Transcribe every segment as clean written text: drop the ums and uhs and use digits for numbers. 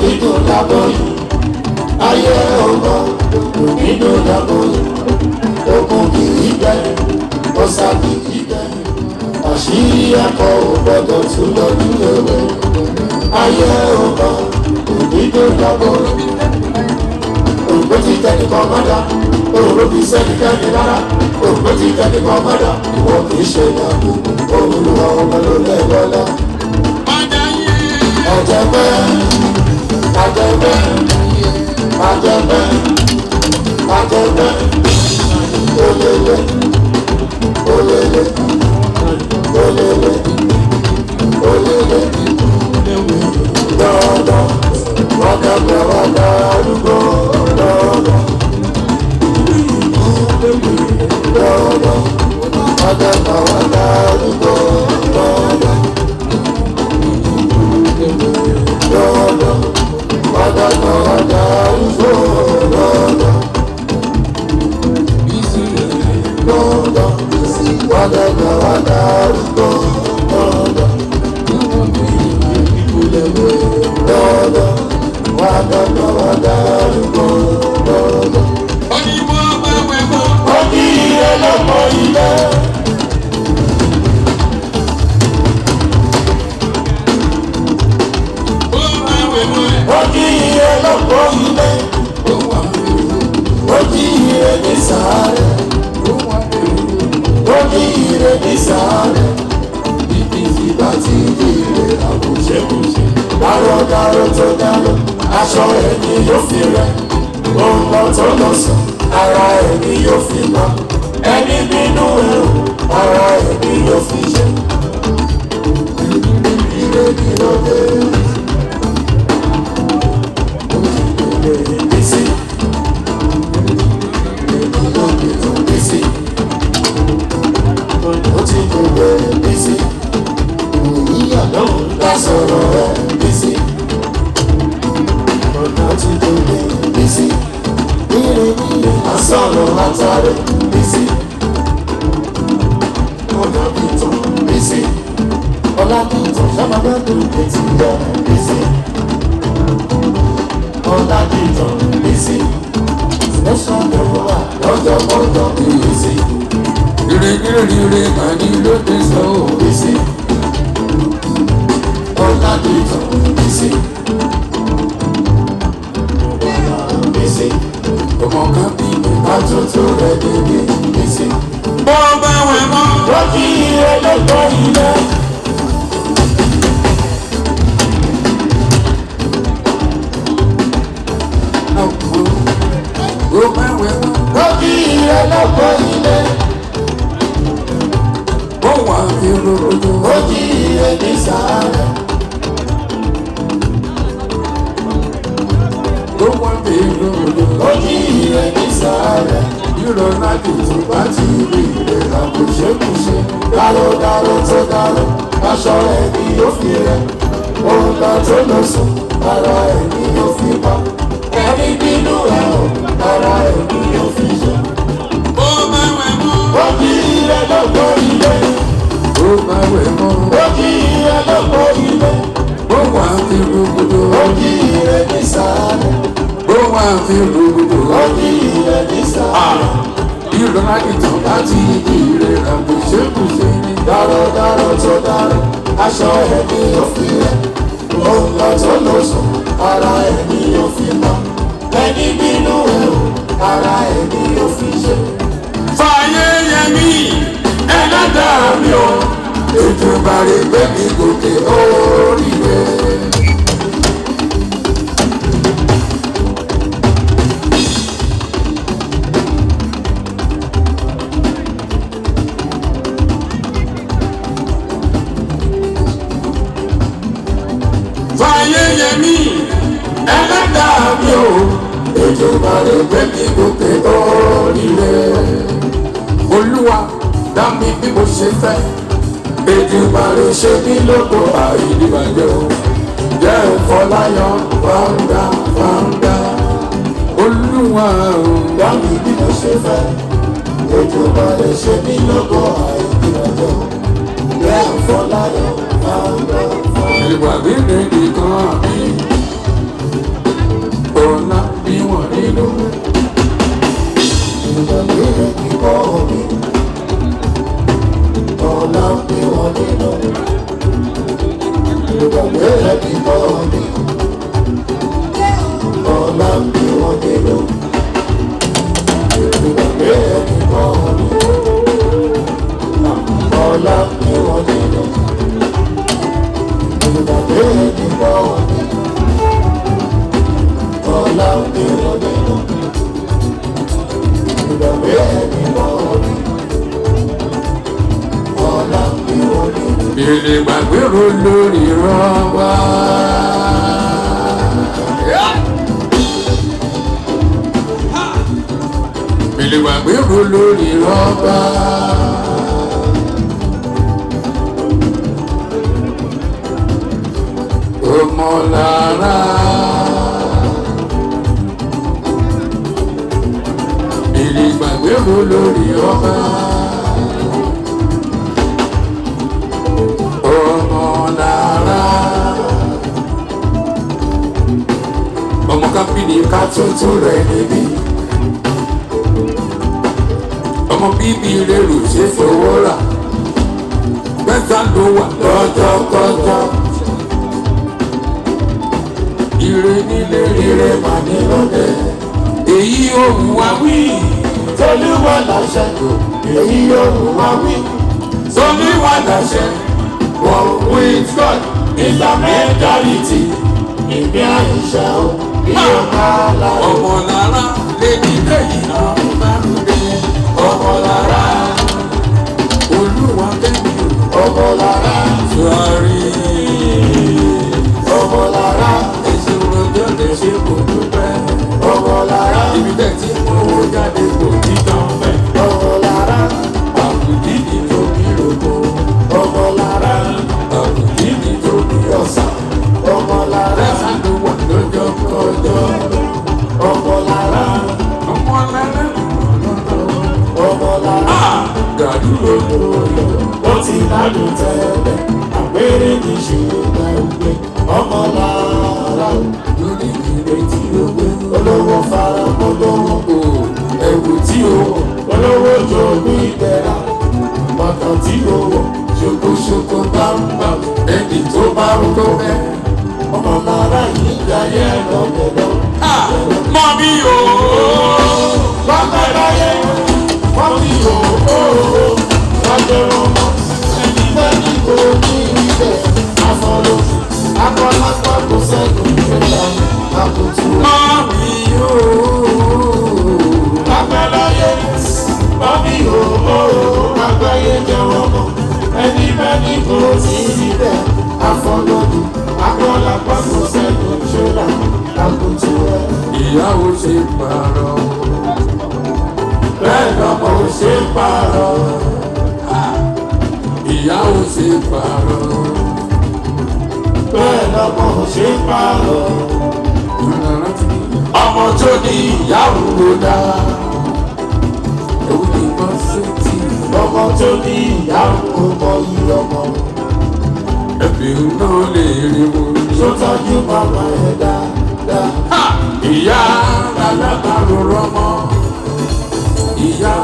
dídùn lábọ́ yìí ayé ọgbọ́n kò dídùn lábọ́ yìí ogun kì í gbẹ ọ̀sà kì í gbẹ àṣírí ẹ̀kọ́ ò gbọdọ̀ tún lójú ewé ayé ọgbọ́n kò dídùn lábọ́ yìí ògbó ti tẹ́ni kan mọ́dá òróró fi sẹ́ni kẹ́ni rárá ògbó ti tẹ́ni kan mọ́dá ìwọ kì í ṣe ìyàwó olùwà ọmọ ló lẹ́gbọ́lá. Ajẹ́bẹ́ ajẹ́bẹ́ ajẹ́bẹ́ ajẹ́bẹ́ olèlè olèlè olèlè olèlè lọ́dọ̀ wákàtí wákà àdúgbò lọ́dọ̀ lọ́dọ̀ wákàtí wákà àdúgbò lọ́dọ̀. Aṣọ ẹni yóò fi rẹ̀, ohun lọ tó lọ sàn, ara ẹni yóò fi mọ́. Ẹni bínú ẹ̀rù, ara ẹni yóò fi ṣe. Ire ni lóde. Bísí. Bísí. Ó ti gbogbo bísí. Ìyàdó ká sọ̀rọ̀ ẹ̀ bísí. Láti dòde bísí, ire nílé asọ̀rọ̀ látàrí bísí. Ọ̀làdìtàn bísí, ọ̀làdìtàn sábàbàdùn ètí yẹ bísí. Ọ̀làdìtàn bísí, special lọ́wọ́ lọ́jọ́ mọ́jọ́ bísí. Ire màní ló dé sọ ò bísí. Ọ̀làdìtàn bísí. Ọmọ kan bí àtúntò rẹ̀ débi bísí. Bó bá wẹ̀ mọ́. Wọ́n kí ire lọ́gbọ́ ilé. Bó bá wẹ̀ mọ́. Wọ́n kí ire lọ́gbọ́ ilé. Bó wà fi rògbòdò. Wọ́n kí ire ní sàárẹ̀. Bó wà fi rògbòdò. Ojí ire ní sàárẹ̀, yúrò náàkì tó bá ti rí ire àkùṣekùṣe. Dáró tó dáró, aṣọ ẹni yóò fi rẹ̀. Ohun lọ tó lọ sùn, ara ẹni yóò fi pa. Ẹni bínú ẹ̀ o, ara ẹni yóò fi ṣe. Ó máa wẹ̀ mọ́. Ojí ire lọ́gbọ́ ilé. Ó máa wẹ̀ mọ́. Ojí ire lọ́gbọ́ ilé. Ó wà fi rògbòdò. Ojí ire ní sàárẹ̀. Ó wà fi rògbòdò. Ojí ire ní sàárẹ̀. Ìrọ̀lá ìtàn láti ire àkùṣekùṣe ni. Dáró tó dáró, aṣọ ẹni yóò fi rẹ̀. Ohun lọ tó lọ sùn, ara ẹni yóò fi mọ́. Ẹni bínú ẹ̀ o, ara ẹni yóò fi ṣe. Fàyè yẹmí, ẹlẹ́dàá mi o. Ètò ìbàrẹ̀ gbé mi gòkè oríire. Fàyẹyẹmí ẹlẹ́dàá mi o. Ètò ìbàrẹ̀ gbé mi gòkè oríire. Olúwa dá mi bí mo ṣe fẹ́. Ètò ìbàrẹ̀ ṣe mí lóko àìdíbàjẹ́ o. Jẹ́ ìfọláyọ̀ fáńdà. Olúwa o. Dá mi bí mo ṣe fẹ́. Ètò ìbàrẹ̀ ṣe mí lóko àìdíbàjẹ́ o. Jẹ́ ìfọláyọ̀ fáńdà. Ìwà bíbí nìkan mi. nínú. Ìgbàgbé rẹ̀ kíkọ́ mi. Ọ̀la ń bí wọn nínú. Ìgbàgbé rẹ̀ kíkọ́ mi. Ọ̀la ń bí wọn nínú. Ìgbàgbé rẹ̀ kíkọ́ mi. Ọ̀la ń bí wọn nínú. Ìgbàgbé rẹ̀ kíkọ́ mi. Ọ̀la ń bí wọn nínú. Ìgbàgbé rẹ̀ kíkọ́ mi. Ọ̀la ń bí wọn nínú. Bèlè gbàgbéró lórí rọ́bà. Bèlè gbàgbéró lórí rọ́bà. Ọmọlára. Bèlè gbàgbéró lórí rọ́bà. Ọmọ kápìnì ká tuntun rẹ̀ níbí. Ọmọ bíbí rèrò ṣe fowó rà. Mẹ́ta ló wà lọ́jọ́kọ́jọ́. Ire nílé ire mà ní lóde. Èyí ohùn wa wí. Tolúwa láṣẹ. Èyí ohùn wa wí. Tolúwa láṣẹ. One with God is the majority. Ìgbé àyíṣà ó yóò máa lára. Ọmọlára lè ní lẹ́yìn àwọn bárúdé. Ọmọlára Olúwa kẹ́mi o. Ọmọlára sọ̀rí. Ọmọlára èsì rojọ́ lè ṣe kò dúpẹ́. Ọmọlára ibi tẹ̀ tí owó jáde kò ní tán fẹ́. Ọmọlára àbùdí ni tóbi rògbò. Ọmọlára àbùdí ni tóbi ọ̀sán. Ọmọlára ló wà lọ́jọ́ kọjọ́. Ọmọlára ọmọlára ọmọlára gàdúró lóyọ. Ó ti ládùn tẹ́lẹ̀ àpérè ní ṣùgbọ́n ìgbé. Ọmọlára lórí ìrètí òwe. Olówó fara polówó ẹ̀wù tí ó wọ̀. Olówó jogún ìdẹ̀ra bàtà tí ó wọ̀. Ṣokoṣoko bámbá ẹni tó bá ń tó bẹ́ẹ̀. Ọmọlára yìí jayé lọ́gbẹ̀dọ̀. Mọ mi o, bàbáyé, mọ mi o, bàjẹ́rọ̀ mọ́. Ẹni bẹ́ẹ̀ni kò ní ibẹ̀, afọlọ́sù, akọ́lápá kò sẹ́gun ìfẹ́ta, àkùtù. Mọ mi o, bàbáyé, mọ mi o, bàbáyé jẹ́wọ́ mọ́. Ẹni bẹ́ẹ̀ni kò ní ibẹ̀, afọlọ́sù. Akọ́lápá kò sẹ́gun ìṣọ́lá, àkùtù ẹ̀. Ìyàwó ṣe pààrọ̀, bẹ́ẹ̀ lọ́mọ ò ṣe pààrọ̀. Ìyàwó ṣe pààrọ̀, bẹ́ẹ̀ lọ́mọ ò ṣe pààrọ̀. Ọmọ tó ní ìyàwó ló dá. Ewu ni wọ́n ṣe tì. Ọmọ tó ní ìyàwó mọ iye ọmọ. Ẹbí náà lè rí mu. Sọ́tọ́jú bàbá ẹ̀ dáadáa. Ìyá lálábàárò rọ́mọ. Ìyá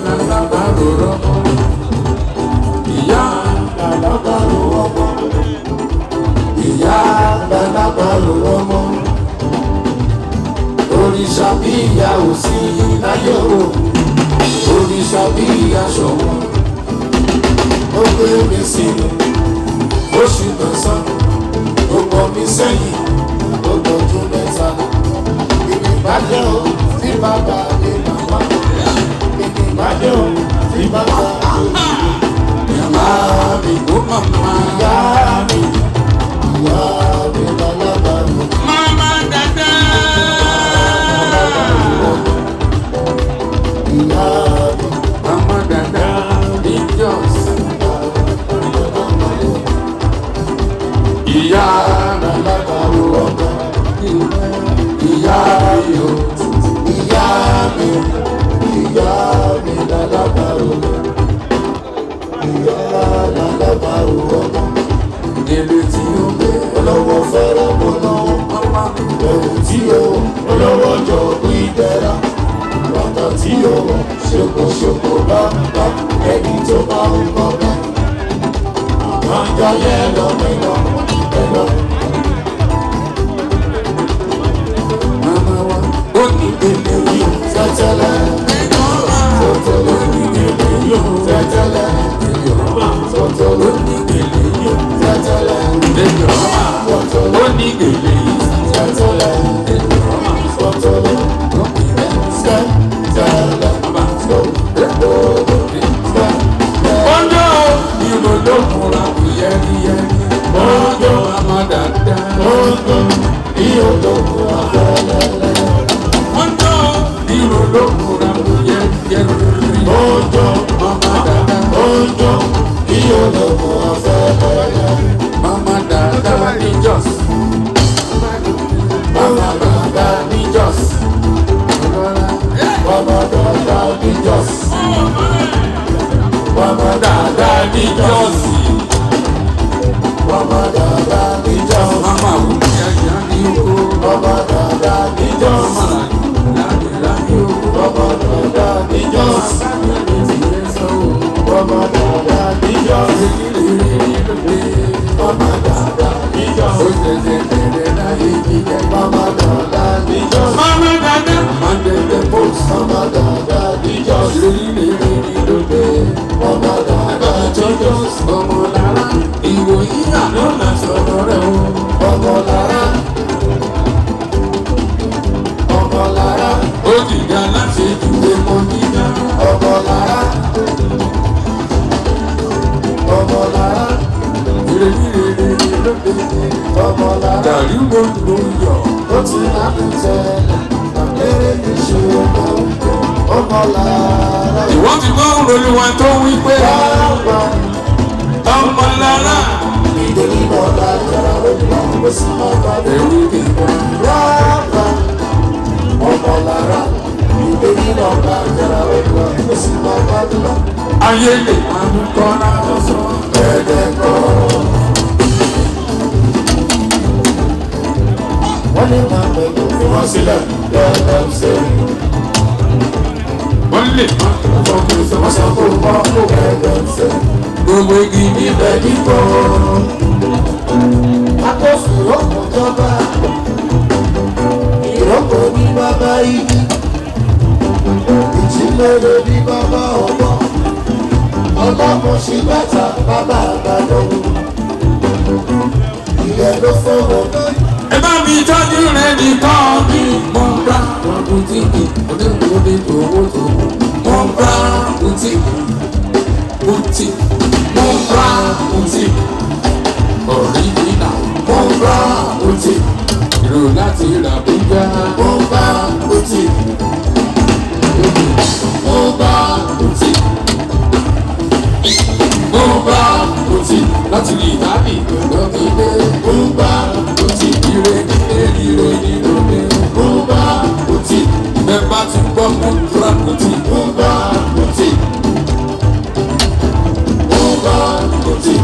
lálábàárò rọ́mọ. Ìyá lálábàárò rọ́mọ. Ìyá lálábàárò rọ́mọ. Òrìṣà bí ìyá ò sí láyé o. Òrìṣà bí ìyá ṣọ̀wọ́n. Ó gbé mi sínú. Oṣù mẹ́sàn-án, ó pọ̀ mí sẹ́yìn, ó gbọ́jú mẹ́ta. Ìbí ìbàjẹ́ o, tí bàbá mi màmá. Ìbí ìbàjẹ́ o, tí bàbá mi màmá mi. Ó màmá ìyá mi, ìyá mi lálábàárò. Màmá dada. Ìyá mi, màmá dada, ìjọsìn. Ìyá lálábàárò ọmọ. Ìyá mi o. Ìyá mi. Ìyá mi lálábàárò. Ìyá lálábàárò ọmọ. tí ó wọ̀ ṣokoṣoko bàbá ẹni tó bá ń bọ̀ bá. Ọjọ́ yẹn lọ mẹ́lọ mẹ́lọ. Màmá wa ó ní gbèlè yìí tẹ́tẹ́lẹ̀. Tọ́tọ́lọ́ ní gbèlè yìí tẹ́tẹ́lẹ̀. Tọ́tọ́lọ́ ní gbèlè yìí tẹ́tẹ́lẹ̀. Tọ́tọ́lọ́ ní gbèlè yìí tẹ́tẹ́lẹ̀. Tọ́tọ́lọ́ olókùnrin àbúyẹ́rìyẹ́rì ọjọ́ àmàdàdà ọjọ́ ìyọ̀lọ́kùnrin àbẹ̀lẹ̀lẹ̀ ọjọ́ ìyọ̀lọ́kùnrin àbúyẹ́rìyẹ́rì ọjọ́ àmàdàdà ọjọ́ ìyọ̀lọ́kùnrin àbẹ̀lẹ̀lẹ̀ àmàdàdà ní Jos àmàdàdà ní Jos àmàdàdà ní Jos. Mama dada ní Jọ́sì. Mama dada ní Jọ́sì. Mama wùmí ajá ní oko. Mama dada ní Jọ́sì. Mama dada ní oko. Mama dada ní Jọ́sì. Mama dada ní Jọ́sì. Mama dada ní Jọ́sì. Ó tẹ̀lé tẹ̀lé láyé jíjẹ. Mama dada ní Jọ́sì. Mama dada. Mandela post. Mama dada ní Jọ́sì. Ọmọ dada jọjọ ọmọ lára ìròyìn àná là sọ̀rọ̀ rẹ̀ o. Ọmọ lára ó dìgbà láti ìdúró mọ́ nígbà. Ọmọ lára ìrèlérè lóde. Ọmọ lára dàrí wo ló yọ. Ó ti láti tẹ̀lé àpẹẹrẹ ìṣòro ọmọ lára. Ìwọ́n ti gbọ́ olùwà tó wí pé ọmọ lára. Ìdèlí bọ̀dá jọra olùwà ó sì máa bá ewu kíkọ́. Rárá ọmọ lára. Ìdèlí bọ̀dá jọra olùwà ó sì máa bá dùnà. Ayé lè máa ń kọ́ náà sọ ẹ̀ẹ́dẹ̀ kọ́. Wọ́n lè máa pẹ̀lú fún wọn sílẹ̀ lọ́dọ̀ ṣe. Wọ́n lè máa fọkùn sọ́wọ́sọ́ kó bọ́ kó ẹ̀dọ̀ ṣe. Gbogbo igi níbẹ̀ níbọ̀. Akófìró kò jọba. Ìrókò ní bàbá igi. Ìjìnlẹ̀ ní bàbá ọ̀bọ. Ọlọ́mọṣí bàtà bàbá àgbàdo. Ilẹ̀ ló fọwọ́. Ẹ bá mi tọ́jú rẹ̀ nìkan bí mo ń bá wọn bùtíkì òde owó tó mo ń bá bùtíkì mo ń bá bùtíkì ọ̀ríjìnà mo ń bá bùtíkì ìrò láti rà bíjà mo ń bá bùtíkì mo ń bá bùtíkì mo ń bá bùtíkì láti rí ìtàbí lọ́kìlẹ̀ mo ń bá bùtíkì ire nílòdì mo ń bá bùtíkì bẹ́ẹ̀ ti gbọ́ mo ń bá bùtíkì mo ń bá bùtíkì mo ń bá bùtíkì.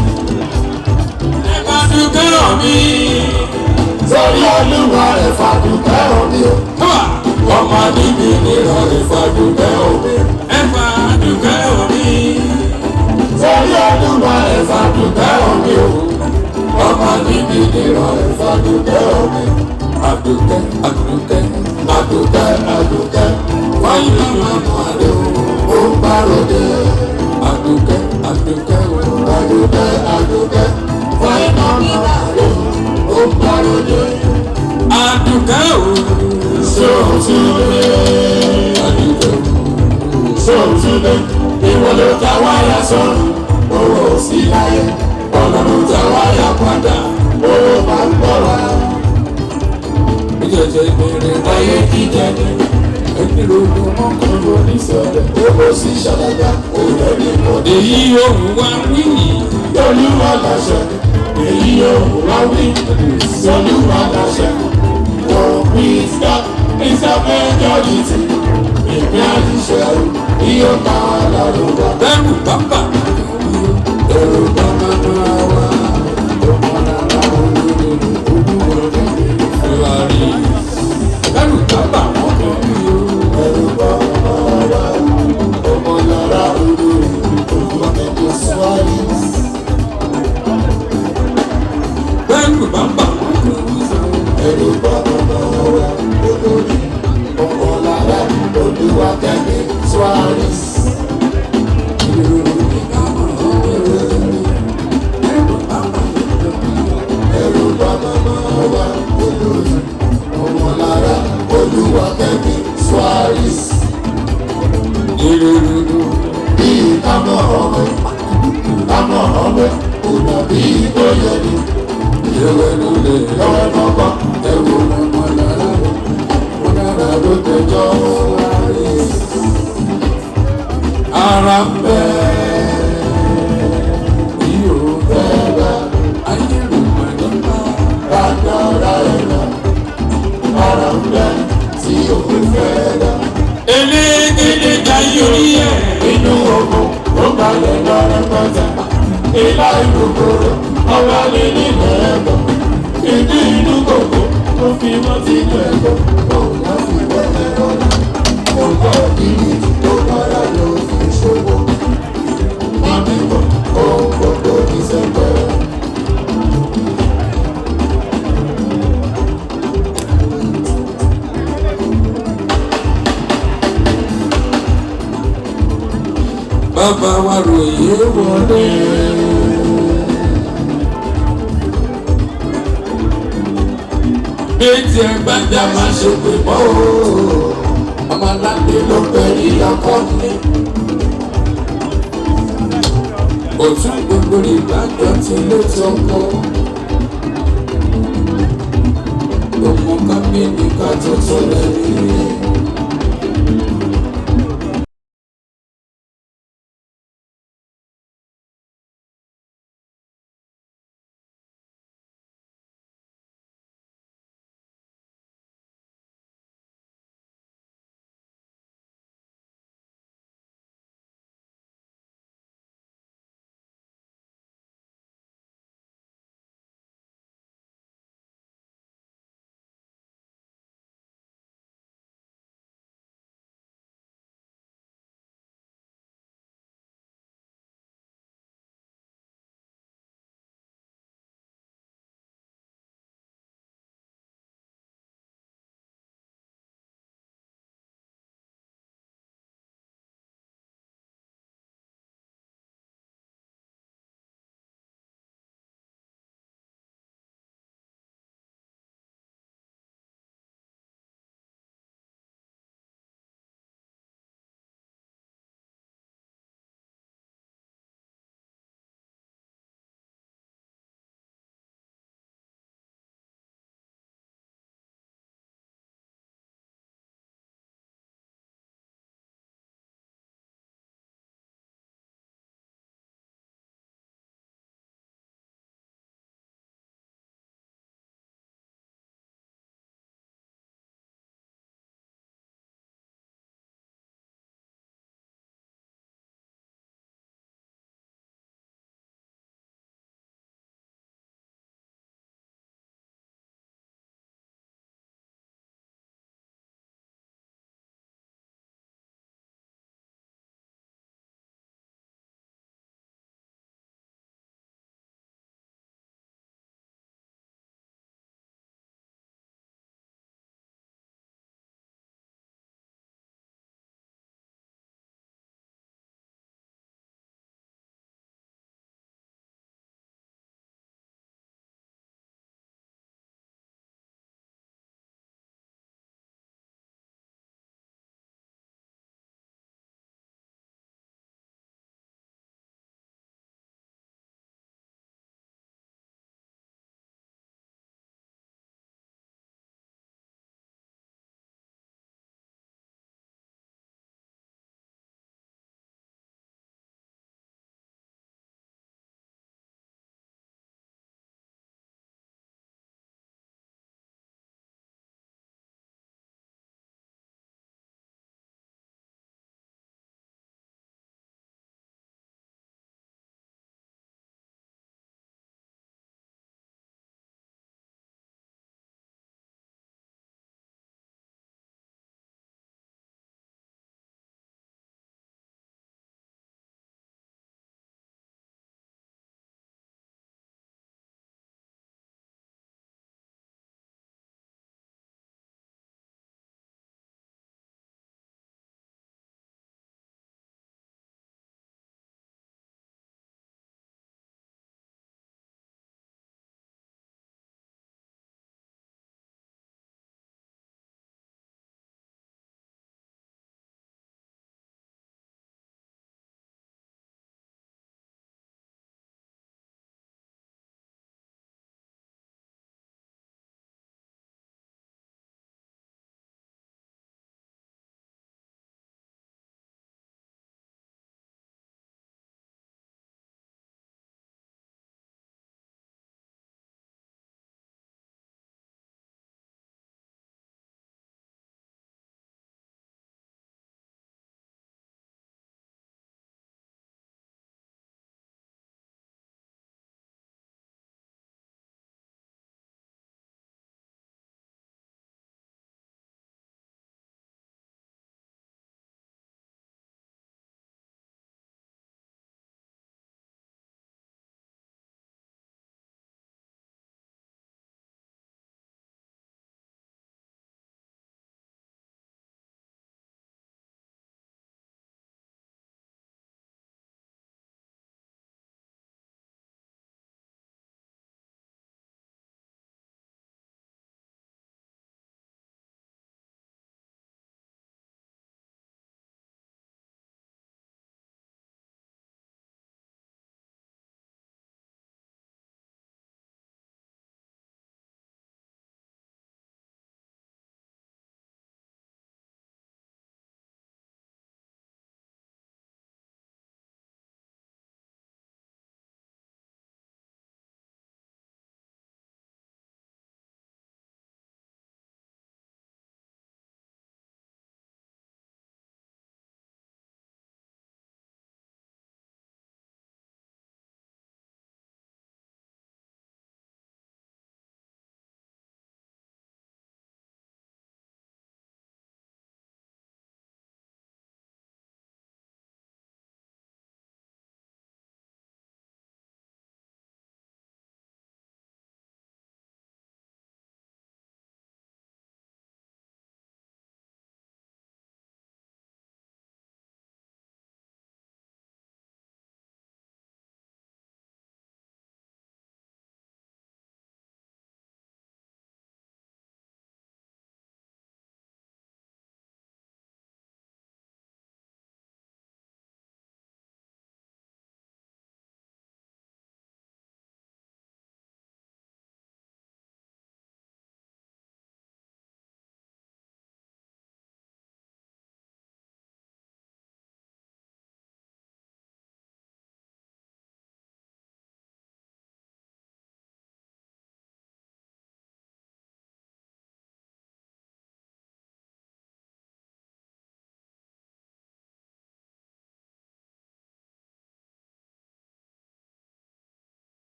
Ẹ bá dúkẹ́ rọ̀ mí. Sọ́rí olúwa ẹ̀ fàdúkẹ́ rọ̀ mí o. Ọmọ níbi nìran ẹ̀ fàdúkẹ́ rọ̀ mí. Ẹ fàdúkẹ́ rọ̀ mí. Sọ́rí olúwa ẹ̀ fàdúkẹ́ rọ̀ mí o. Ọmọ níbi nìran ẹ̀ fàdúkẹ́ rọ̀ mí. Àdùkẹ́ àdùkẹ́ àdùkẹ́ àdùkẹ́ wáyé nínú àdó ó ń bá ròde. Àdùkẹ́ àdùkẹ́ àdùkẹ́ àdùkẹ́ wáyé nínú àdó ó ń bá ròde. Àdùkẹ́ o sóòtúndé àdùkẹ́ sóòtúndé ìwọ ló ta wáyà sọ́run owó sí láyé ọlọ́run ta wáyà padà owó máa ń bọ̀ wá. Ìjẹ̀jẹ̀ ìbẹ̀rẹ̀ ayé jíjẹ ni ẹni ronú mọ́kànlá oníṣẹ́lẹ̀ owó sí ṣàlàyé òun ní mọ̀dé. Èyí òun wá wí Olúwa láṣẹ. Èyí òun wá wí Olúwa láṣẹ. Your wisdom is a majority. Ìpín àdìsẹ́ yóò bá a lọ́rùn wá. Bẹ́ẹ̀ni bàbá ẹ̀rù bàbá máa wá. Ẹ̀rù bàbá wọn kò rí o. Ẹ̀rù bàbá máa wá. ọmọ kò dàbí ìgbóyè ni. Ìyẹ̀wẹ̀ ló lè lọ́wọ́ lọ́kọ̀ ẹ̀wù ọmọ lára wọn dára ló tẹjọ́ wáyé. Ara ń bẹ yóò fẹ́ ra ayé rò mà nípa rádára ẹ̀rọ. Ara ń bẹ tí òun fẹ́ ra. Elégédé jayé orí ẹ̀ inú ogun ó balẹ̀ lọ́rẹ́ pẹ́tẹ́. Ilá ìkòkòrò ọba lè nílẹ̀ ẹ̀kọ́. Ìdí inú kòkó tó fi wọ́n sí ẹ̀kọ́. Òun náà fi wẹ́lẹ́ lọ́la. Òkò ìdí tó bára lọ fi ṣòwò. Mami bọ̀ ohun gbogbo ní sẹ́gbẹ̀rẹ̀. Bàbá wa ròyìn wọlé. Béètì ẹgbàjà máa ṣe pé mọ́ ooo. Ọmọ aládé ló bẹ̀rẹ̀ ìyàkọ́ ní. Òtún gbogbo ìgbàjọ tí ló tọkọ. Òkun kábíyèmí ká tó tó lẹ́yìn.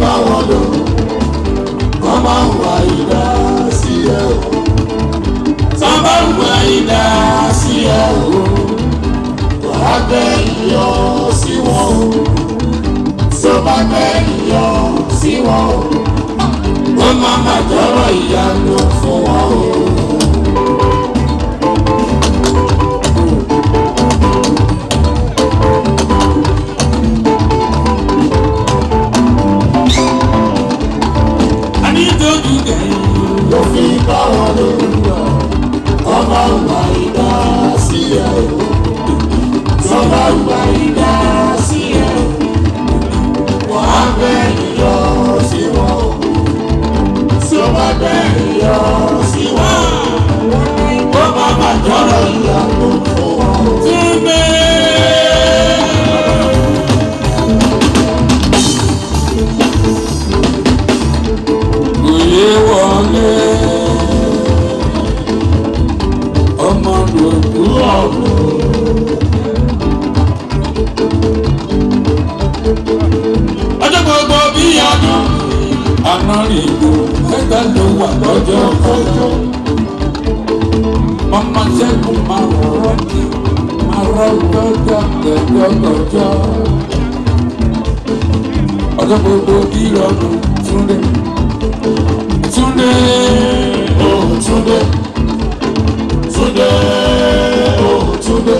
bá wọn lò wọ́n máa ń wá ìdá sí ẹ o. Tọ́ bá ń wá ìdá sí ẹ o. Wàá gbé iyọ̀ sí wọn o. Tó bá gbé iyọ̀ sí wọn o. Wọ́n máa ma jọ̀rọ̀ ìyanu fún wọn o. Ló fi bá wọn lò ọba ìwà ìdá sí ẹ o. Ọba ìwà ìdá sí ẹ o. Wọ́n á gbé iyọ̀ sí wọn o. Tó bá gbé iyọ̀ sí wọn o. Ó bá má jọ̀rọ̀ ìyàwó fún wọn o. Òye wọlé ọmọ lòdù ọ̀gbọ̀n. Ọjọ́ gbogbo bí àná rìndò ẹgbẹ́ ló wà lọ́jọ́ kọjọ́. Ọmọ Ṣẹ́gun máa rọ́ jọjọ́ gẹ́gọ́gọ́jọ́. Ọjọ́ gbogbo bí ọdún Túndé. Túndé, oh Túndé, Túndé, oh Túndé.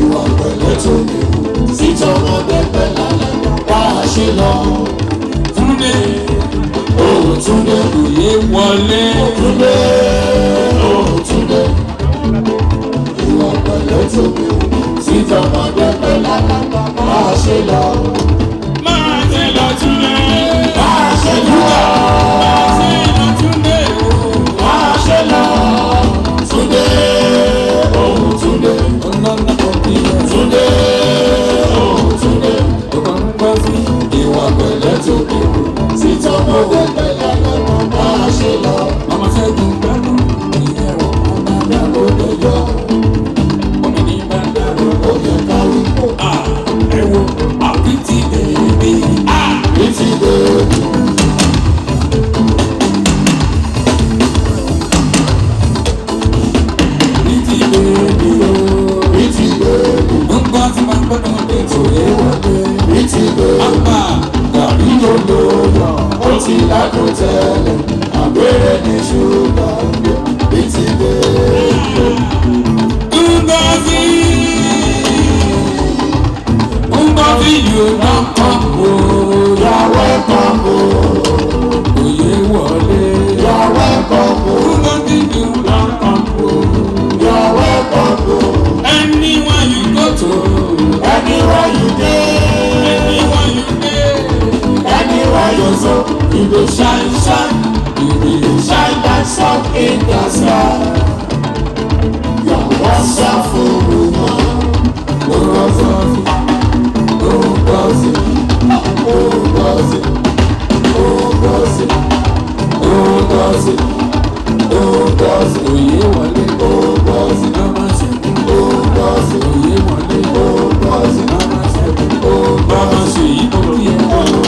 Ìwà pẹ̀lẹ́ tó ní o, síta ọmọdé pẹ̀lá wá ṣe lọ. Túndé, oh Túndé, òye wọlé. Túndé, oh Túndé. Ìwà pẹ̀lẹ́ tó ní o, síta ọmọdé pẹ̀lá wá ṣe lọ. Máa ṣe lọ Túndé. Máa ṣe lọ. Túndé, oh Túndé, Túndé, oh Túndé. Ìwà pẹ̀lẹ́ tó kúrò sí tọmọdé pẹ̀lẹ́ lọ́wọ́ máa ṣe lọ. Ọmọ Ṣẹ́gun gbẹ́nu ìyẹ̀wò ọmọ àgbàgbọ́ lẹ́jọ́. Omi ní bàdàrú ó yẹ káwí. Ẹ wo àbítí bèbí. Àbítí bèbí. Lákùn tẹ́lẹ̀, àgbẹ̀rẹ̀ ní ṣùgbọ́n bí ti bẹ̀rẹ̀. Ngozi, you don come o. You're welcome o. Oyè wọlé. You're welcome o. Ngozi, you don come o. You're welcome o. Anywhere you go to. Anywhere you dey. Anywhere you dey. Anywhere you go. You dey shine, shine. You dey shine that sun in the sky. You're wonderful woman. Ngozi, Ngozi, Ngozi, Ngozi, Ngozi, Ngozi, oyè wọlé. Ngozi, mama ṣe. Ngozi, oyè wọlé. Ngozi, mama ṣe. Mama ṣe yìí kò kí ẹ.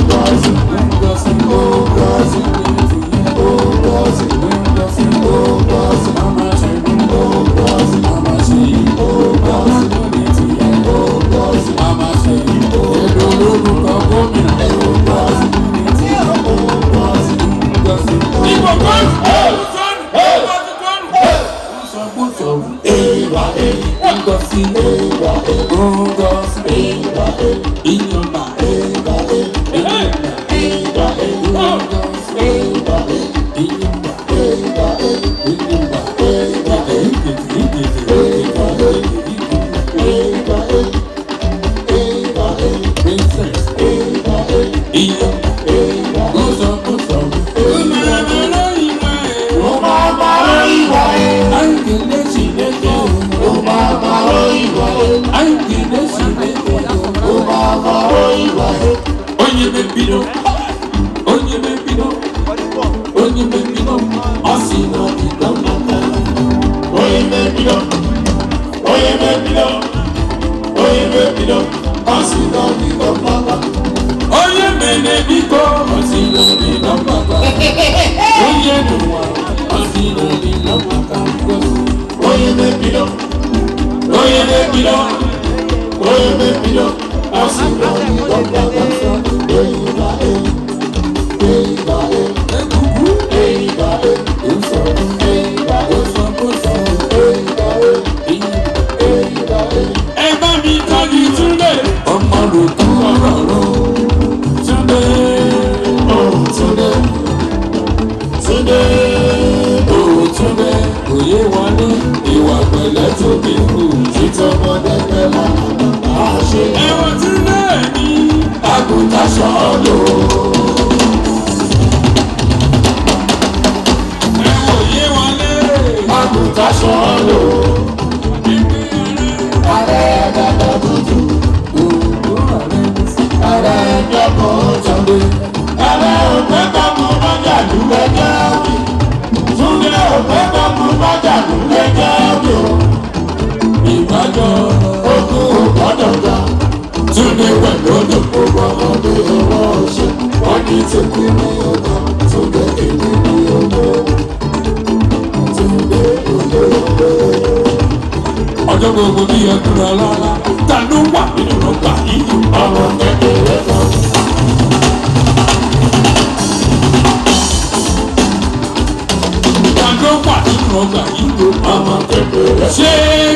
Ngozi, Ngozi, Ngozi, Ngozi, Ngozi, Ngozi, mama ṣe. Ngozi, mama ṣe yìí. Ngozi, lórí ti ẹ. Ngozi, mama ṣe yìí. Èdè olórúkọ gómìnà. Ngozi, lórí ti ẹ. Ngozi, Ngozi. Ìbò kan, Ngozi, Ngozi, Inyoma, Oye mene biko osilo ni nọmbaka. Onye n'ụwa osilo ni nọmbaka. Onye mebido, onye mebido, onye mebido osilo ni nọmbaka. Eyiba e, eyiba e, eyiba e, uso, eyiba e, uso, eyiba e, eyiba e. Ẹ bá mi tọ́jú Túndé, ọmọ rògbò ọ̀rọ̀ rò. Túndé, oh Túndé, Túndé, oh Túndé, òye wọlé, ìwà pẹ̀lẹ́ tó bí kù, títọ́mọdé pẹ̀lú àṣẹ. Ẹ̀wọ̀n Túndé ní àgùntàn sọ̀ọ́lù. Ẹ̀wọ̀n òye wọlé, àgùntàn sọ̀ọ́lù. Ààrẹ dàda dúdú, ààrẹ dọ́kọ̀ Túndé. Ààrẹ òpè kọ́kù bájà dúró jẹ́ mi. Túndé òpè kọ́kù bájà dúró jẹ́ mi o. Ìbájọ́ ogun ògbọ́dọ̀ ga. Túndé pẹ̀lú olùkó ọmọdé ọwọ́ ṣe. Wọ́n ní tèmi ní ọ̀gá. Túndé èmi ní ọgbó. Túndé òde òde. Ọjọ́ gbogbo bí ẹkùnrin ọlọ́lá. Ta ló wà nínú ọgbà yìí? Ọmọ kékeré kan. Ta ló wà nínú ọgbà yìí? Ọmọ kékeré. Ṣé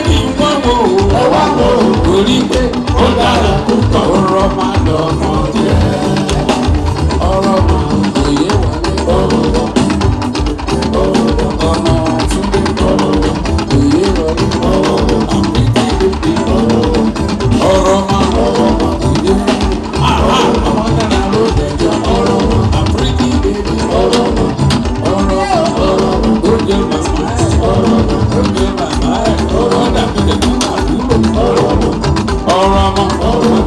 kí wọ́n wò ó? Ẹ wá wò ó. Torí pé ó dára púpọ̀. Ọ̀rọ̀ máa lọ mọ́ jẹ́. Ọ̀rọ̀ máa kò yé wọlé. Ọ̀rọ̀ ọ̀nà Túndé. Ọ̀rọ̀ kò yé wọlé. Ọ̀rọ̀ máa kò yé. Ọmọ dára ló dẹjọ́. Ọ̀rọ̀ àpíríkì bèbí. Ọ̀rọ̀ ó jẹ́ màmá ẹ̀. Ó jẹ́ màmá ẹ̀. Ọ̀rọ̀ dàbí ẹ̀kọ́ àbúrò. Ọ̀rọ̀ ọmọ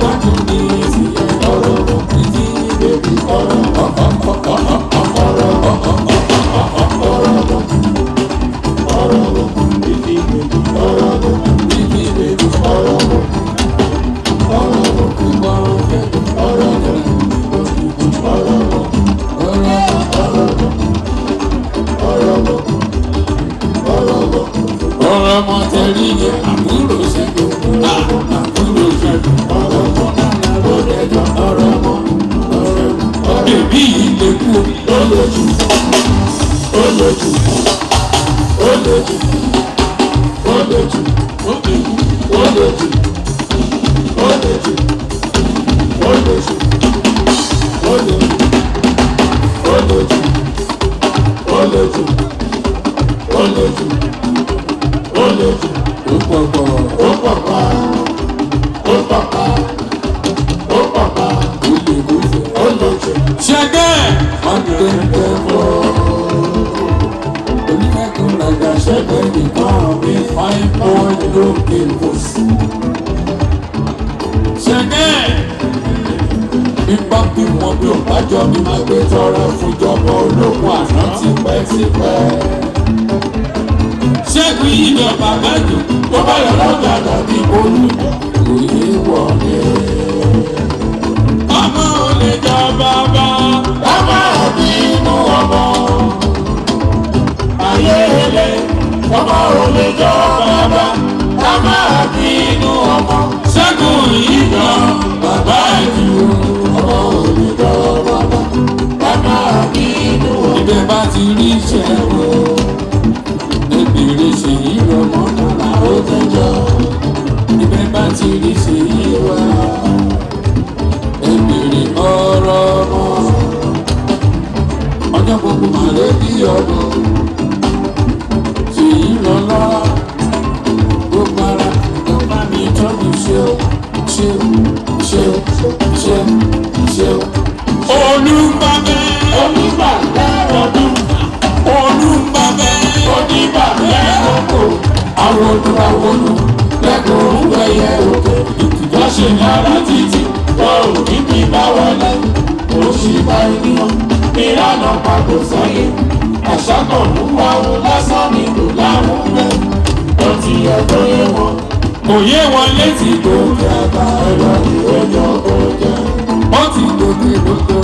dájú ní ìsìyẹ́. Ọ̀rọ̀ ìdí bèbí. Ọ̀rọ̀ ọmọ tẹ̀lé yẹ àbúrò ṣẹ́gun. Àbúrò ṣẹ́gun. Ọ̀rọ̀ ọmọ náà ló dẹjọ́. Ọ̀rọ̀ ọmọ. Bèbí yìí lè kú. Ó lójú. Ó lójú. Ó lójú. Ó lójú. Ó lójú. Ó lójú. Ó lójú. Ó lójú. Ó lójú. Ó lójú. Ó lójú. Ó lójú. Ó lójú. Ó pọ̀pọ̀. Ó pọ̀pọ̀. Ó pọ̀pọ̀. Ó pọ̀pọ̀. Ó lè kú fẹ́. Ó lójú. Ṣẹ́gẹ́. Wọ́n ti dé ẹ̀ fọ́. Oníkẹ́kọ̀ọ́ làjà ṣẹ́gẹ́ nìkan mi. Fine boy ló ké kò sí. Ṣẹ́gẹ́. Bíbá bí wọn bí ò bá jọ mi máa gbé tọrọ fún jọmọ ológun àná tipẹ́tipẹ́. Ṣẹ́gun ìjọba mẹ́jọ tó bá yọ lọ́gàdà bí olú òye wọlé. Ọmọ ò lè jọ bàbá. Ọmọ òbí inú ọmọ. Ayé ilé. Ọmọ ò lè jọ bàbá. Ọmọ òbí inú ọmọ. Ṣẹ́gun ìjọ bàbá ìlú. Ọmọ ò lè jọ bàbá. Ọmọ òbí inú ọmọ. Ibẹ̀ bá ti rí Ṣẹ́gun. Ebèrè ṣèyí lọ́mọ náà ó tẹ́jọ́. Ibẹ̀ bá ti rí ṣèyí wá. Ebèrè ọ̀rọ̀ ọmọ. Ọjọ́ gbogbo máa lé bí ọdún. Ṣèyí lọ́lá. Gbogbo ara ló bá mi tọ́jú ṣe ó. Ṣé ṣé ṣé ṣé. Olúbàbẹ́. Olúbàbẹ́ ọdún. Olúbàbẹ́. Oníbàbẹ́ ọkọ̀. Àwọn olùwàwọ̀lù lẹ́kọ̀ọ́ ń wẹ̀yẹ òkè. Ìtìjọ́ ṣe yàrá títì. Wọ́n ò ní bí bá wọlé. Oṣù bá ènìyàn. Ìlànà pàtó sọ́yé. Àṣà kan ń wá wọn lásán nílò láwọn rẹ̀. Ó ti yẹ tó yé wọn. Kò yé wọn létí gòkè àgbà. Ẹ̀rọ ìwé jọ kò jẹ́. Ó ti gòkè lókè.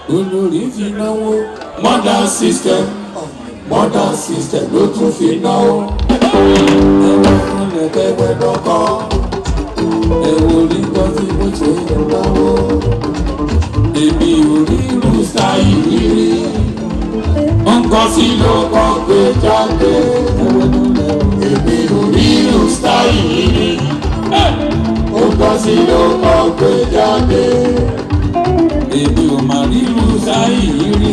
olórí fi náwó modern system ló tún fi náwó. ẹ̀wọ̀n kúnlẹ̀ kẹ́gbẹ́ lọ́kọ́ ẹ̀wọ̀n orí kan tí mo ṣe ń náwó. èmi ò rí irú sáyì rírí nǹkan sí ló kọ́ gbé jáde. èmi ò rí irú sáyì rírí nǹkan sí ló kọ́ gbé jáde. èmi ò mà rí irú sáyì rírí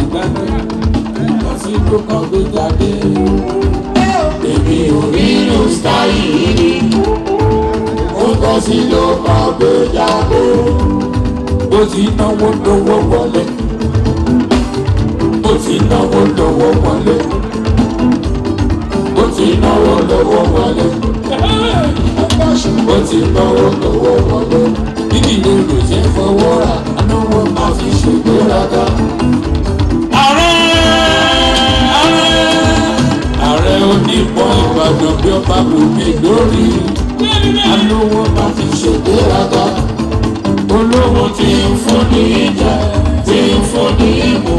ìgbàgbé nǹkan sí ló kọ́ gbé jáde. èmi ò rí irú sáyì rírí nǹkan sí ló kọ́ gbé jáde. bó ti náwó lówó wọlé bó ti náwó lówó wọlé bó ti náwó lówó wọlé bó ti náwó lówó wọlé kíni ló lè ṣe fọwọ́ rà anáwó máa fi ṣègbéraga. ààrẹ onípọ̀ Ìbàdàn bí ọba kò ní lórí anáwó máa fi ṣègbéraga. olówó tí ń fún ní ìjà tí ń fún ní ìmú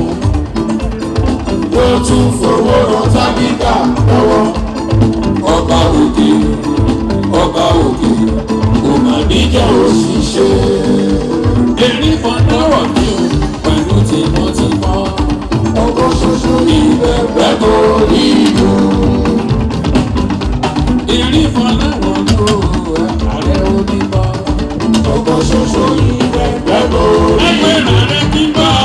ló tún fowó rán tábìkà lọ́wọ́. ọba òkè kò mà níjà òṣìṣẹ́. èrí kan lọ́rọ̀ mi ò pẹ̀lú tìmọ́tìmọ́. ọkọ̀ ṣoṣo ìbẹ̀rẹ̀ tó rí ìlú. èrí kan lọ́rọ̀ mi ò ààrẹ onímọ̀. ọkọ̀ ṣoṣo ìbẹ̀rẹ̀ tó rí ìlú. ẹgbẹ́ rẹ̀ ti bọ̀.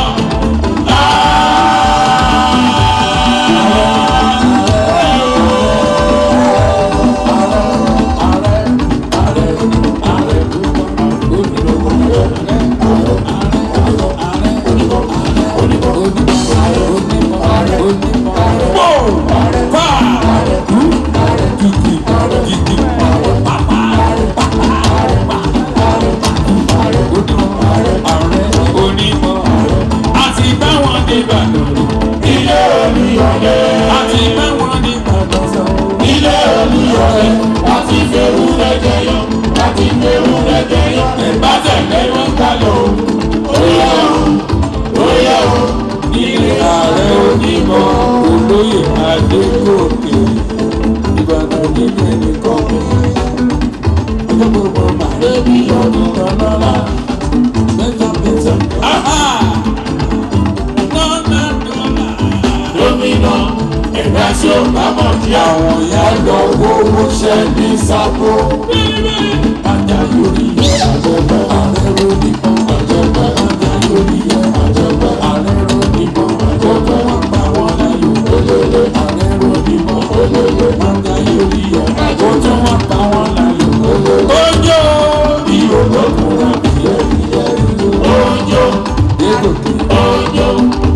Olóyè Adégòkè Ìbàdàn nílé nìkan mi. ọjọ́ gbogbo màdé bí ọdún lọ́lọ́lá. mẹ́ta. Gómìnà ẹ̀dá tí ó bá mọ̀ kí àwọn ìyá lọ owó ṣẹ́ ní sábò. Ajá lórí àjọpẹ́ ààrẹ onípọ̀ àjọpẹ́ ajá lórí àjọpẹ́ ààrẹ onípọ̀ àjọpẹ́ wọn pa wọn láyò olólo ààrẹ onípọ̀ olólo ajá lórí àjọpẹ́ wọn pa wọn láyò olólo. Ojo bí olókùn àbíyẹ ìyẹ ìlú. Ojo ojo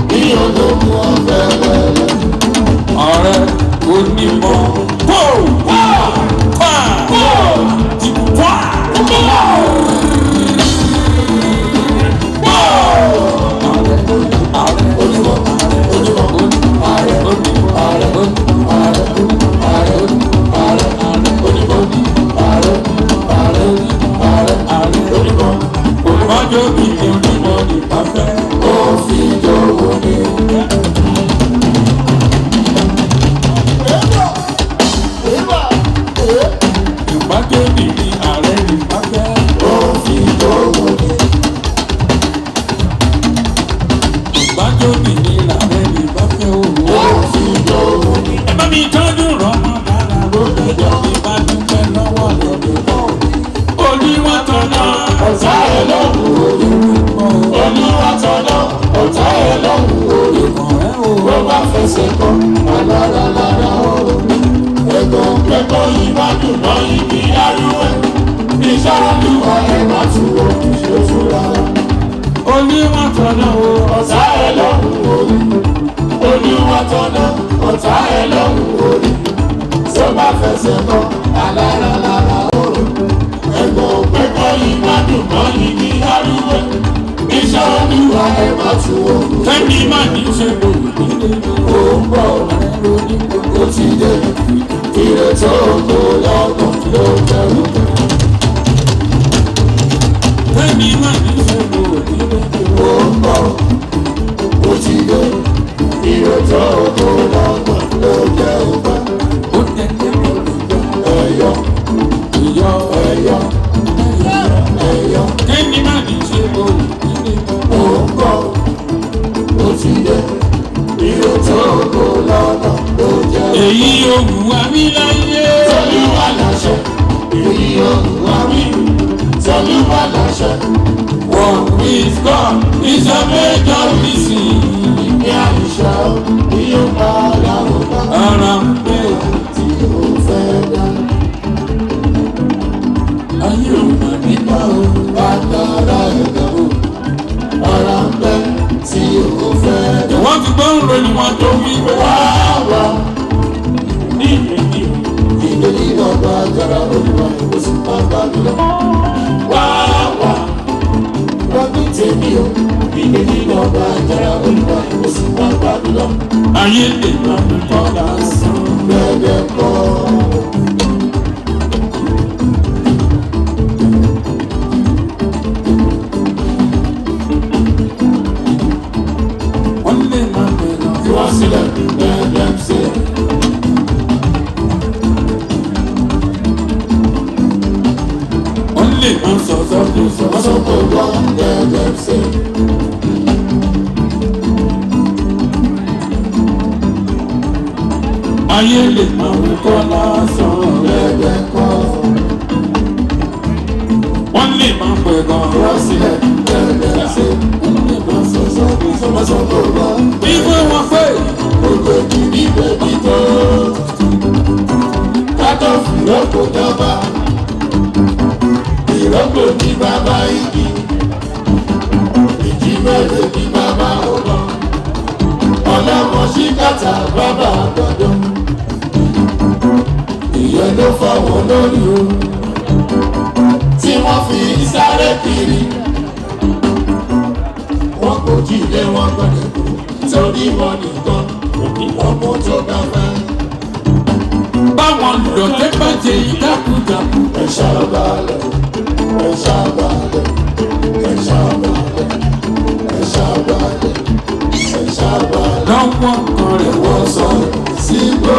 bí olókùn ọ̀fẹ́ wẹ̀lẹ̀. Ààrẹ onípọ̀ pò pa pa pò ti pa. Ọjọ́ bí onímọ̀ nípa fẹ́, ó fi jọ̀wọ́ ní. Ìpàdé mi ní ààrẹ nípa fẹ́, ó fi jọ̀wọ́ ní. Ìpàdé mi ní ààrẹ nípa fẹ́, ó fi jọ̀wọ́ ní. Ẹ bá mi tọ́jú rọ́mọ dára lóde jọ ní bá dúpẹ́ lọ́wọ́ lọ́dún náà. Olúwa tọ̀nà ọ̀tá ẹ̀ lọ́wọ́ Olúwa tọ̀nà ọ̀tá ẹ̀ lọ́wọ́ orí kan bó bá fẹsẹ̀ kọ́ aláralára ọ̀rọ̀ ẹ̀gbọ́n pẹ́pọ́ ìwádùn náà ibi arúgbó iṣẹ́ olúwa ẹ̀ má tún wọ ìṣoṣù rárá. Olúwa tọ̀nà ọ̀tá ẹ̀ lọ́wọ́ orí Olúwa tọ̀nà ọ̀tá ẹ̀ lọ́wọ́ orí tó bá fẹsẹ̀ kọ́ aláralára ọ̀rọ̀ ẹ̀gbọ́n pẹ́pọ́ ìwádùn náà ibi arúgbó iṣẹ́ olúwa ẹ̀ má tún wọ. Fẹ́mi máa ní ṣe lòdì ó ń bọ̀ ó ti dé ìrètò ògo lọ́gbọ̀n ló bẹ̀rù. Fẹ́mi máa ní ṣe lòdì ó ń bọ̀. ti dé. Ire tó kó lọ́nà ló jẹ́. èyí òwú wa mí láyé. Tolúwa láṣẹ. Èyí òwú wa mí. Tolúwa láṣẹ. Walk with God is a major reason. Ní àìṣe ni yóò bá láwọn bá. Ara ń pè Tí ó fẹ́ dá. ayé ò mà nípa o. Agbára ẹ̀dá o. Ara ń bẹ tí ó fẹ́ dá. Wọ́n ti gbọ́ ń ròyìn wọn tó wí pé Wá wá. ní ìrìndì. Ìdè nínú ọgbà àjàrà olùwà kò sí pápá lọ. Wá wá. Wọ́n ní tèmi o. Ìdè nínú ọgbà àjàrà olùwà kò sí pápá lọ. Ayé lè máa mú kọ́ lásán. Bẹ́ẹ̀ kọ́. Wọ́n lè máa bẹ̀rẹ̀ Tí wọ́n sílẹ̀ bẹ́ẹ̀ ṣe. wọ́n lè máa sọ̀tọ̀ tó sọ. Wọ́n sọ pé wọ́n bẹ́ẹ̀ ṣe. Ayé lè máa mú kọ́ lásán. Bẹ́ẹ̀ kọ́. Wọ́n lè máa pẹ̀ gan. Tí wọ́n sílẹ̀ bẹ́ẹ̀ ṣe. Wọ́n lè máa sọ̀tọ̀ tó sọ. Wọ́n sọ pé wọ́n. Wípé wọ́n pè Gbogbo ìdí bèbí tó. Kátó fìrókò jọba. Ìrókò ní bàbá igi. Ìjì mẹ́lẹ̀ ní bàbá ọ̀nà. Ọlọ́mọ sí kàtà bàbá àgbàdo. Ìyẹn ló fọ́ wọn lórí o. Tí wọ́n fi sáré kiri. Wọ́n kò jí ilé wọn gbọ́dọ̀ kú. Torí wọn nìkan. Ọmọ tó bá fẹ́. báwọn lùdọ̀tẹ́ bá jẹ ìdákùjàkù. Ẹ ṣàbàlẹ̀, ẹ ṣàbàlẹ̀, ẹ ṣàbàlẹ̀, ẹ ṣàbàlẹ̀, ẹ ṣàbàlẹ̀. Lọ́wọ́ kan rẹ̀ Wọ́n sọ sígbó.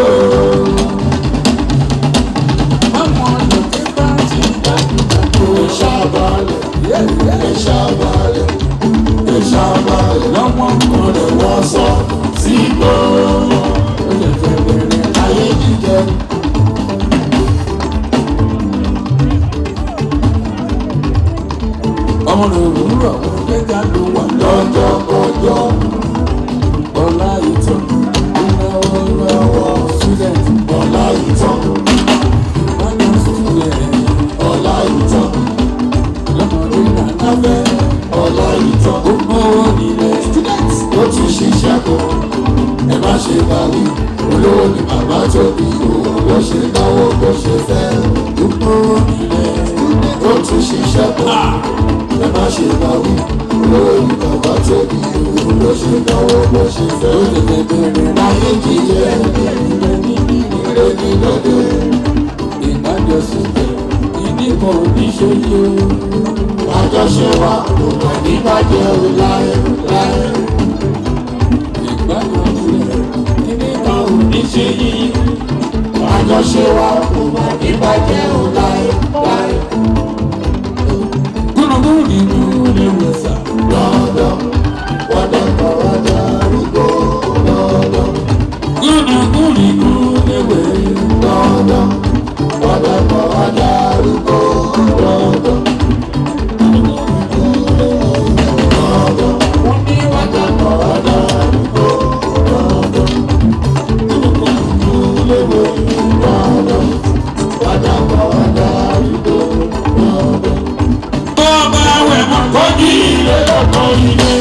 báwọn lùdọ̀tẹ́ bá jẹ ìdákùjàkù. Ẹ ṣàbàlẹ̀, ẹ ṣàbàlẹ̀, ẹ ṣàbàlẹ̀. Lọ́wọ́ kan rẹ̀ Wọ́n sọ sígbó. ó lè jẹ́ bẹ̀rẹ̀. Ayé jíjẹ. Ọmọ lòwúrọ̀ òun gbẹ́jà ló wà Lọ́jọ́ kọjọ́. lọ́la ìtàn. Ìnáwó lọ́wọ́ student. Ọlá ìtàn. Wọ́n yàn student. Ọlá ìtàn. Lọ́mọdé nàná fẹ́. Ọlá ìtàn. Ó gbówó nílẹ̀. Ó ti ṣiṣẹ́ kan, ẹ má ṣe bá wí. Olówó ni bàbá tó bí òun ló ṣe náwó bó ṣe fẹ́. Ó gbówó nílẹ̀. Ó ti ṣiṣẹ́ kan, ẹ má ṣe bá wí. Olówó ni bàbá tó bí òun ló ṣe náwó bó ṣe fẹ́. Ó lè jẹ́ bẹ̀rẹ̀. Láyé jíjẹ, ire ní lóde. Ìdájọ́ síbẹ̀. Ìdíbò oníṣòyí o. Àjọṣe wa kò mọ̀ ní bàjẹ́ o láyé láyé. Ìgbàgbọ́ sílẹ̀. Ìdíbò oníṣòyí. Àjọṣe wa kò mọ̀ ní bàjẹ́ o láyé láyé. Gúnugún nínú lè wẹ̀ sà. Lọ́dọ̀, wọ́dọ̀ kọ́ wọ́dọ̀ arúgbó lọ́dọ̀. Gúnugún nínú lè wẹ̀. Lọ́dọ̀, wọ́dọ̀ kọ́ wọ́dọ̀ arúgbó lọ́dọ̀. Lọ́dọ̀, wọ́n ní wọ́dọ̀ kọ́ wọ́dọ̀ arúgbó lọ́dọ̀. Léwé lọ́dọ̀, wọ́dọ̀ kọ́ wọ́dọ̀ arúgbó lọ́dọ̀. Tó bá wẹ̀ mọ́ kó jí ilé lọ́kọ̀ ilé.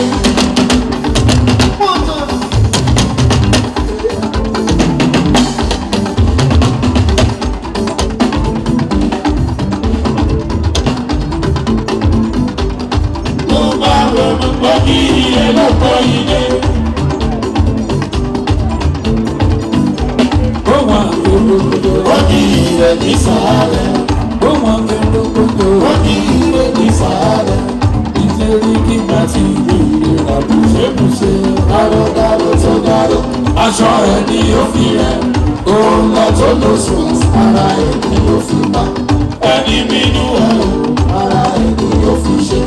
Tó bá wẹ̀ mọ́ kó jí ilé lọ́kọ̀ ilé. Ó wà lódodo. Ó jí ilé ní sàárẹ̀. Ó wà lódodo. Ó jí ilé ní sàárẹ̀. Ìjẹ́rí kí bá ti rí ìrìnà bùṣẹ́bùṣẹ́. Dáró tó dáró. Aṣọ ẹ̀ ni ó fi rẹ̀. Òun lọ tó lọ sùn. Ara ẹ̀ ni ó fi pa. Ẹni bínú ẹ̀. Ara ẹ̀ ni ó fi ṣe.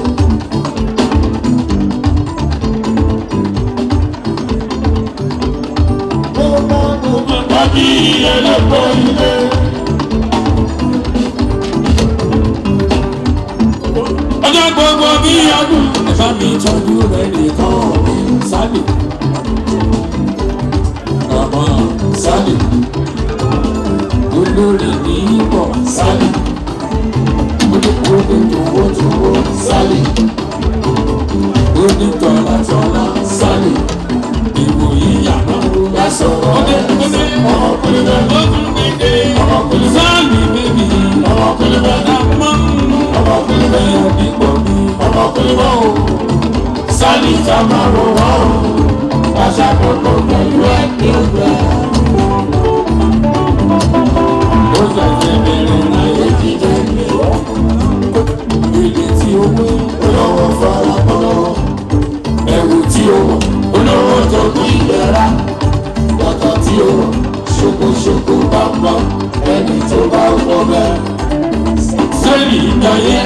ojú rẹ̀ nìkan mi Sálì. Màmá Sálì. Olórí ní ìbọ̀ Sálì. Olókòwò tòwótòwó Sálì. Onítọ̀látọ̀lá Sálì. Ìwòyí yàrá lásán. Ọmọkùnrin Sálì bébì. Ọmọkùnrin ẹ̀yà dípò mi. Ọmọkùnrin bá o. Sálì tá máa rò wá o. Àṣà kọ̀ọ̀kan pẹ̀lú ẹ̀kẹ́ ọgbà. Ó ṣàṣẹ bẹ̀rẹ̀ láyé jíjẹ ní èdè tí ó wé. Olówó fara pọ́nlọ́wọ́. Ẹ̀wù tí ó wọ̀. Olówó tó kú ìlera. Bàtà tí ó wọ̀. Ṣokoṣoko bámbá. Ẹni tó bá wọ bẹ́ẹ̀. Sẹ́yìn ìdáyé.